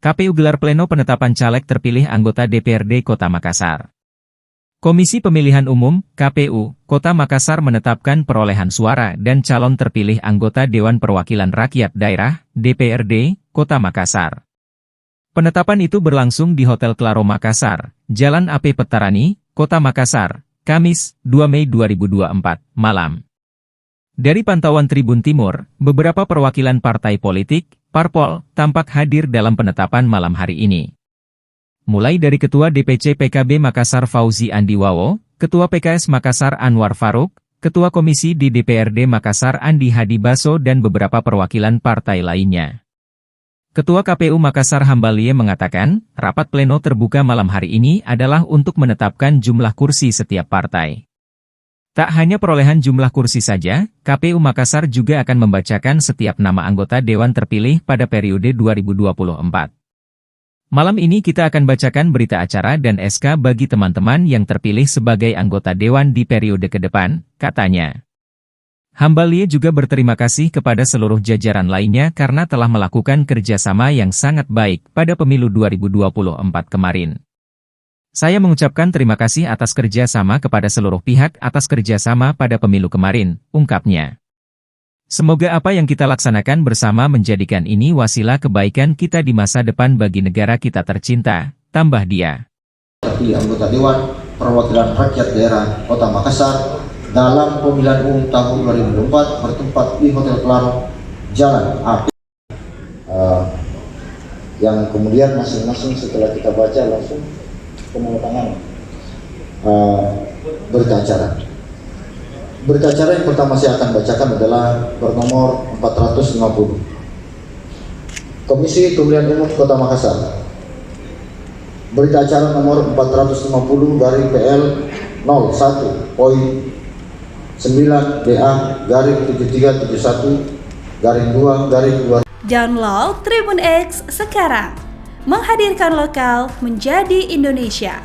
KPU gelar pleno penetapan caleg terpilih anggota DPRD Kota Makassar. Komisi Pemilihan Umum, KPU, Kota Makassar menetapkan perolehan suara dan calon terpilih anggota Dewan Perwakilan Rakyat Daerah, DPRD, Kota Makassar. Penetapan itu berlangsung di Hotel Claro Makassar, Jalan AP Petarani, Kota Makassar, Kamis, 2 Mei 2024, malam. Dari pantauan Tribun Timur, beberapa perwakilan partai politik, Parpol, tampak hadir dalam penetapan malam hari ini. Mulai dari Ketua DPC PKB Makassar Fauzi Andiwawo, Ketua PKS Makassar Anwar Faruk, Ketua Komisi di DPRD Makassar Andi Hadi Baso dan beberapa perwakilan partai lainnya. Ketua KPU Makassar Hambalie mengatakan, rapat pleno terbuka malam hari ini adalah untuk menetapkan jumlah kursi setiap partai. Tak hanya perolehan jumlah kursi saja, KPU Makassar juga akan membacakan setiap nama anggota Dewan terpilih pada periode 2024. Malam ini kita akan bacakan berita acara dan SK bagi teman-teman yang terpilih sebagai anggota Dewan di periode ke depan, katanya. Hambalie juga berterima kasih kepada seluruh jajaran lainnya karena telah melakukan kerjasama yang sangat baik pada pemilu 2024 kemarin. Saya mengucapkan terima kasih atas kerjasama kepada seluruh pihak atas kerjasama pada pemilu kemarin, ungkapnya. Semoga apa yang kita laksanakan bersama menjadikan ini wasilah kebaikan kita di masa depan bagi negara kita tercinta, tambah dia. Terpilih anggota Dewan Perwakilan Rakyat Daerah Kota Makassar dalam pemilihan umum tahun 2024 bertempat di Hotel Claro, Jalan AP. Yang kemudian masing-masing setelah kita baca langsung penandatanganan berita acara. Berita acara yang pertama saya akan bacakan adalah bernomor 450. Komisi Pemilihan Umum Kota Makassar. Berita acara nomor 450 dari PL 01.9BA-7371-2. Download Tribun X sekarang. Menghadirkan lokal menjadi Indonesia.